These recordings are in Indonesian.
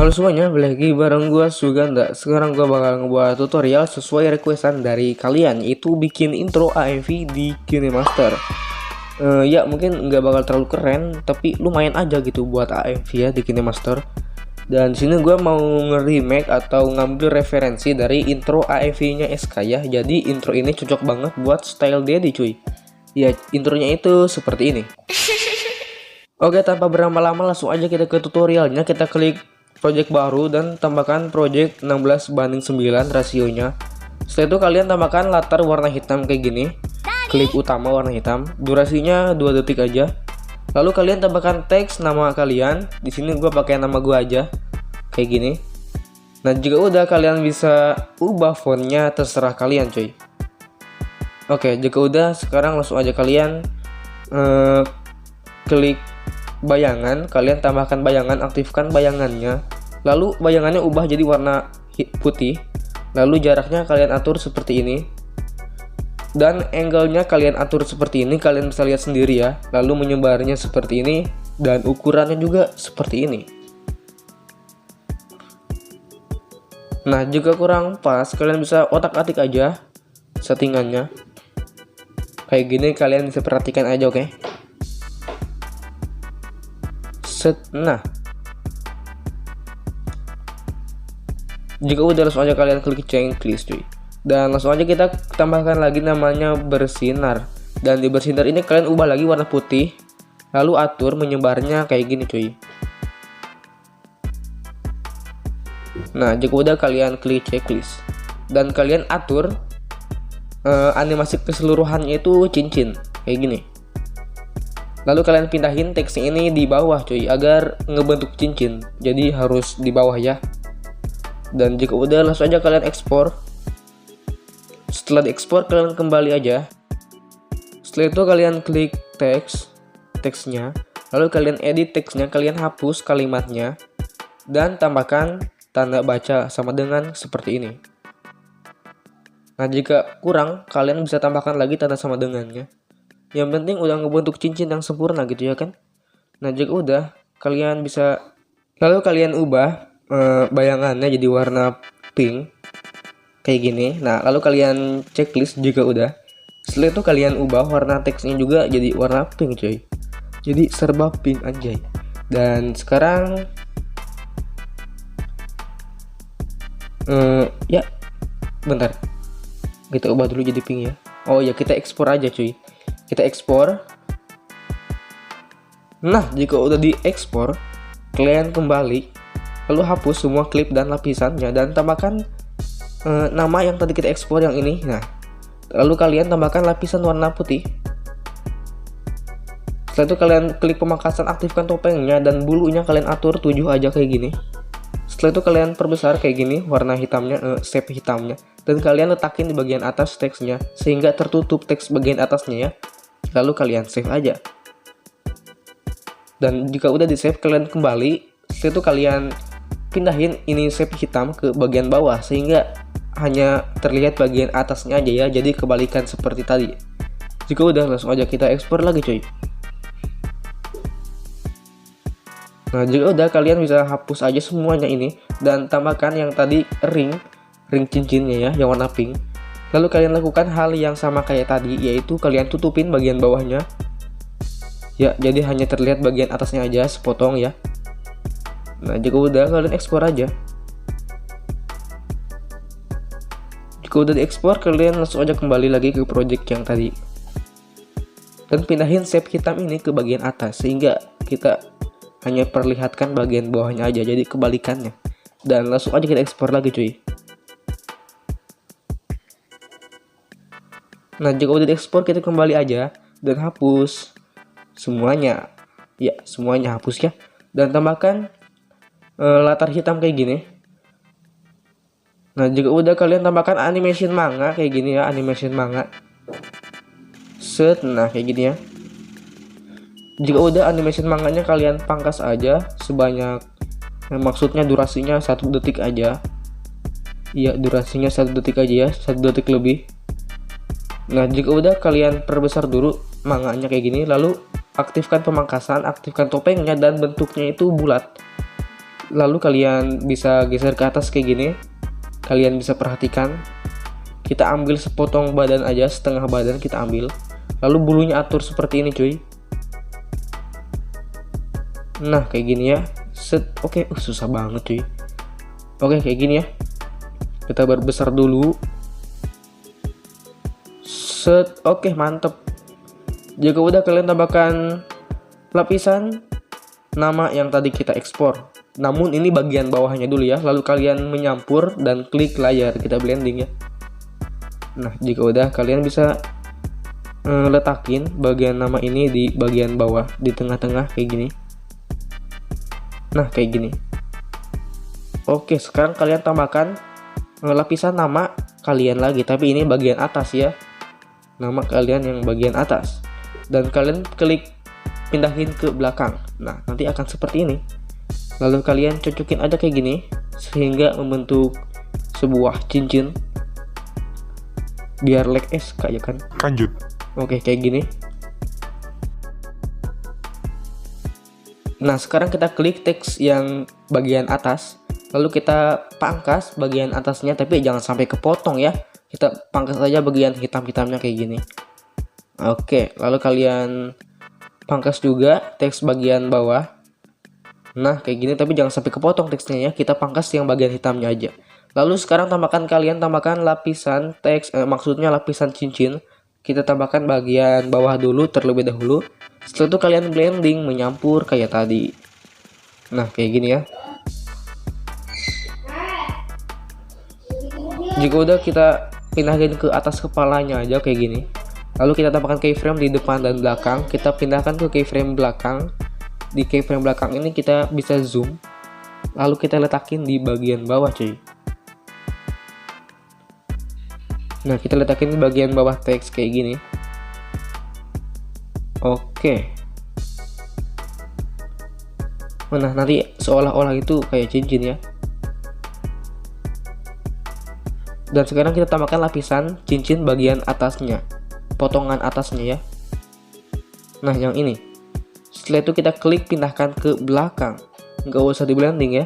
Halo semuanya, balik lagi bareng gua Suganda. Sekarang gua bakal ngebuat tutorial sesuai requestan dari kalian, yaitu bikin intro AMV di KineMaster. Ya mungkin nggak bakal terlalu keren, tapi lumayan aja gitu buat AMV ya di KineMaster. Dan sini gua mau nge-remake atau ngambil referensi dari intro AMV-nya SK ya. Jadi intro ini cocok banget buat style Dedi cuy. Ya intronya itu seperti ini. Oke, tanpa berlama-lama langsung aja kita ke tutorialnya. Kita klik project baru dan tambahkan project 16:9 rasionya. Setelah itu kalian tambahkan latar warna hitam kayak gini. Klik utama warna hitam, durasinya 2 detik aja. Lalu kalian tambahkan teks nama kalian. Di sini gua pakai nama gua aja. Kayak gini. Nah, jika udah kalian bisa ubah fontnya terserah kalian, cuy. Oke, jika udah sekarang langsung aja kalian klik bayangan, kalian tambahkan bayangan, aktifkan bayangannya, lalu bayangannya ubah jadi warna putih, lalu jaraknya kalian atur seperti ini, dan angle-nya kalian atur seperti ini. Kalian bisa lihat sendiri ya, lalu menyebarnya seperti ini, dan ukurannya juga seperti ini. Nah, jika kurang pas, kalian bisa otak-atik aja settingannya kayak gini. Kalian bisa perhatikan aja, oke? Nah, jika udah langsung aja kalian klik checklist cuy, dan langsung aja kita tambahkan lagi namanya bersinar, dan di bersinar ini kalian ubah lagi warna putih, lalu atur menyebarnya kayak gini cuy. Nah, jika udah kalian klik checklist dan kalian atur animasi keseluruhannya itu cincin kayak gini. Lalu kalian pindahin teksnya ini di bawah cuy, agar ngebentuk cincin. Jadi harus di bawah ya. Dan jika udah langsung aja kalian ekspor. Setelah diekspor kalian kembali aja. Setelah itu kalian klik teksnya. Lalu kalian edit teksnya, kalian hapus kalimatnya, dan tambahkan tanda baca sama dengan seperti ini. Nah, jika kurang kalian bisa tambahkan lagi tanda sama dengannya. Yang penting udah ngebentuk cincin yang sempurna gitu ya kan. Nah, jika udah kalian bisa, lalu kalian ubah bayangannya jadi warna pink kayak gini. Nah, lalu kalian checklist jika udah. Setelah itu kalian ubah warna teksnya juga jadi warna pink coy. Jadi serba pink anjay. Dan sekarang ya bentar, kita ubah dulu jadi pink ya. Oh ya, kita ekspor aja cuy. Kita ekspor. Nah, jika udah diekspor, kalian kembali, lalu hapus semua klip dan lapisannya, dan tambahkan nama yang tadi kita ekspor yang ini. Nah, lalu kalian tambahkan lapisan warna putih. Setelah itu kalian klik pemangkasan, aktifkan topengnya, dan bulunya kalian atur 7 aja kayak gini. Setelah itu kalian perbesar kayak gini warna hitamnya, shape hitamnya, dan kalian letakin di bagian atas teksnya sehingga tertutup teks bagian atasnya ya. Lalu kalian save aja. Dan jika udah di save kalian kembali. Setelah itu kalian pindahin ini shape hitam ke bagian bawah sehingga hanya terlihat bagian atasnya aja ya. Jadi kebalikan seperti tadi. Jika udah langsung aja kita ekspor lagi cuy. Nah, jika udah kalian bisa hapus aja semuanya ini dan tambahkan yang tadi ring cincinnya ya yang warna pink. Lalu kalian lakukan hal yang sama kayak tadi, yaitu kalian tutupin bagian bawahnya ya, jadi hanya terlihat bagian atasnya aja sepotong ya. Nah, jika udah kalian ekspor aja. Jika udah diekspor kalian langsung aja kembali lagi ke project yang tadi dan pindahin shape hitam ini ke bagian atas sehingga kita hanya perlihatkan bagian bawahnya aja, jadi kebalikannya. Dan langsung aja kita ekspor lagi cuy. Nah, jika udah diekspor kita kembali aja dan hapus semuanya. Ya, semuanya hapus ya. Dan tambahkan latar hitam kayak gini. Nah, jika udah kalian tambahkan animation manga kayak gini ya, animation manga. Nah, kayak gini ya. Jika udah animation manganya kalian pangkas aja sebanyak, maksudnya durasinya 1 detik aja. Iya, durasinya 1 detik aja ya, 1 detik lebih. Nah, jika udah kalian perbesar dulu manganya kayak gini, lalu aktifkan pemangkasan, aktifkan topengnya, dan bentuknya itu bulat. Lalu kalian bisa geser ke atas kayak gini. Kalian bisa perhatikan, kita ambil sepotong badan aja, setengah badan kita ambil. Lalu bulunya atur seperti ini cuy. Nah kayak gini ya. Set. Oke, susah banget cuy. Oke, kayak gini ya. Kita perbesar dulu. Set. Oke, mantep. Jika udah, kalian tambahkan lapisan nama yang tadi kita ekspor. Namun ini bagian bawahnya dulu ya. Lalu kalian menyampur dan klik layar, kita blending ya. Nah jika udah, kalian bisa letakin bagian nama ini di bagian bawah, di tengah-tengah kayak gini. Nah kayak gini. Oke, sekarang kalian tambahkan lapisan nama kalian lagi, tapi ini bagian atas ya. Nama kalian yang bagian atas. Dan kalian klik pindahin ke belakang. Nah nanti akan seperti ini. Lalu kalian cocokin aja kayak gini sehingga membentuk sebuah cincin biar like SK ya kan. Lanjut. Oke, kayak gini. Nah sekarang kita klik teks yang bagian atas, lalu kita pangkas bagian atasnya, tapi jangan sampai kepotong ya. Kita pangkas aja bagian hitam-hitamnya kayak gini. Oke, lalu kalian pangkas juga teks bagian bawah. Nah kayak gini, tapi jangan sampai kepotong teksnya ya. Kita pangkas yang bagian hitamnya aja. Lalu sekarang kalian tambahkan lapisan teks, maksudnya lapisan cincin. Kita tambahkan bagian bawah dulu terlebih dahulu. Setelah itu kalian blending, menyampur kayak tadi. Nah kayak gini ya. Jika udah, kita pindahin ke atas kepalanya aja kayak gini. Lalu kita tambahkan keyframe di depan dan belakang. Kita pindahkan ke keyframe belakang. Di keyframe belakang ini kita bisa zoom. Lalu kita letakin di bagian bawah cuy. Nah kita letakin di bagian bawah teks kayak gini. Oke. Nah nanti seolah-olah itu kayak cincin ya. Dan sekarang kita tambahkan lapisan cincin bagian atasnya, potongan atasnya ya. Nah yang ini. Setelah itu kita klik pindahkan ke belakang, nggak usah di blending ya.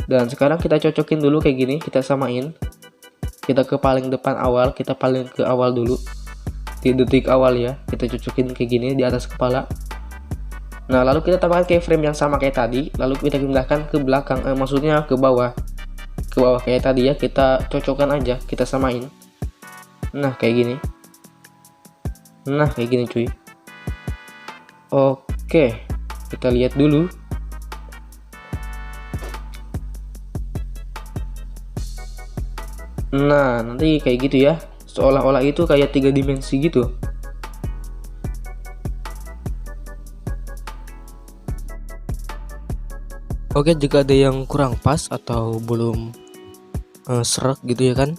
Dan sekarang kita cocokin dulu kayak gini, kita samain. Kita ke paling depan awal, kita paling ke awal dulu, di detik awal ya. Kita cocokin kayak gini di atas kepala. Nah lalu kita tambahkan keyframe yang sama kayak tadi, lalu kita pindahkan ke belakang, maksudnya ke bawah kayak tadi ya. Kita cocokkan aja, kita samain. Nah kayak gini. Nah kayak gini cuy. Oke, kita lihat dulu. Nah nanti kayak gitu ya, seolah-olah itu kayak 3 dimensi gitu. Oke, jika ada yang kurang pas atau belum serak gitu ya kan,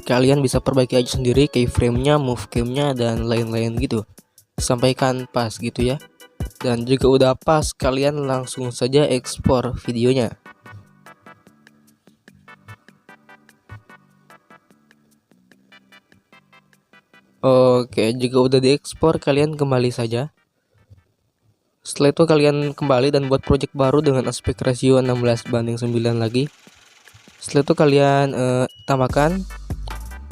kalian bisa perbaiki aja sendiri keyframe-nya, move cam-nya, dan lain-lain gitu. Sampaikan pas gitu ya. Dan jika udah pas, kalian langsung saja ekspor videonya. Oke, jika udah diekspor, kalian kembali saja. Setelah itu kalian kembali dan buat project baru dengan aspek ratio 16:9 lagi. Setelah itu kalian tambahkan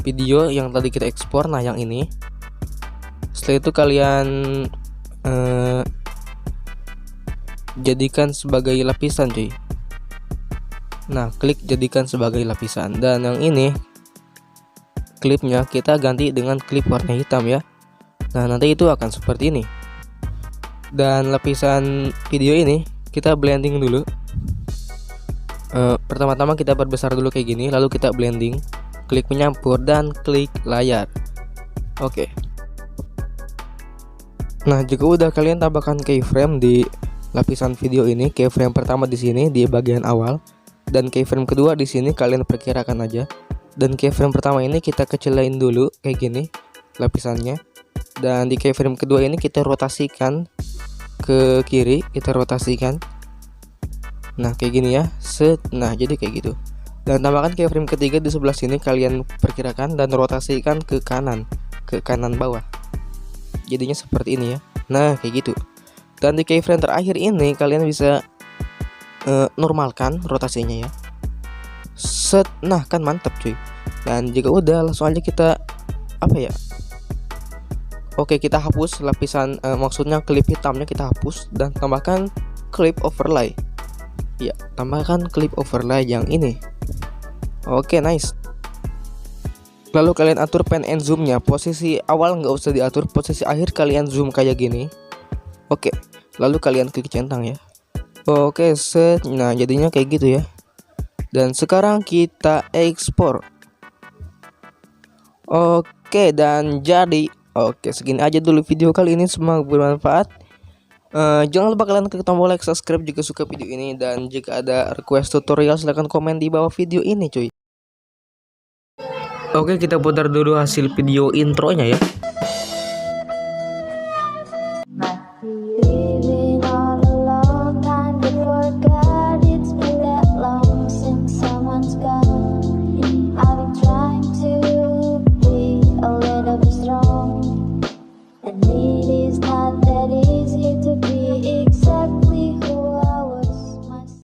video yang tadi kita ekspor, nah yang ini. Setelah itu kalian jadikan sebagai lapisan cuy. Nah klik jadikan sebagai lapisan. Dan yang ini klipnya kita ganti dengan klip warna hitam ya. Nah nanti itu akan seperti ini. Dan lapisan video ini kita blending dulu. Pertama-tama kita perbesar dulu kayak gini, lalu kita blending, klik menyampur dan klik layar. Oke. Nah jika udah, kalian tambahkan keyframe di lapisan video ini. Keyframe pertama di sini di bagian awal, dan keyframe kedua di sini kalian perkirakan aja. Dan keyframe pertama ini kita kecilin dulu kayak gini lapisannya. Dan di keyframe kedua ini kita rotasikan ke kiri, kita rotasikan. Nah kayak gini ya, set. Nah jadi kayak gitu. Dan tambahkan keyframe ketiga di sebelah sini, kalian perkirakan dan rotasikan ke kanan bawah. Jadinya seperti ini ya. Nah kayak gitu. Dan di keyframe terakhir ini kalian bisa normalkan rotasinya ya. Set, nah kan mantap cuy. Dan jika udah, langsung aja kita apa ya? Oke, kita hapus lapisan, maksudnya klip hitamnya kita hapus dan tambahkan klip overlay. Ya, tambahkan klip overlay yang ini. Oke, nice. Lalu kalian atur pan and zoomnya. Posisi awal nggak usah diatur, posisi akhir kalian zoom kayak gini. Oke, lalu kalian klik centang ya. Oke, set. Nah, jadinya kayak gitu ya. Dan sekarang kita ekspor. Oke, dan jadi oke, segini aja dulu video kali ini, semoga bermanfaat. Jangan lupa kalian klik tombol like, subscribe jika suka video ini, dan jika ada request tutorial silahkan komen di bawah video ini cuy. Oke, kita putar dulu hasil video intronya ya.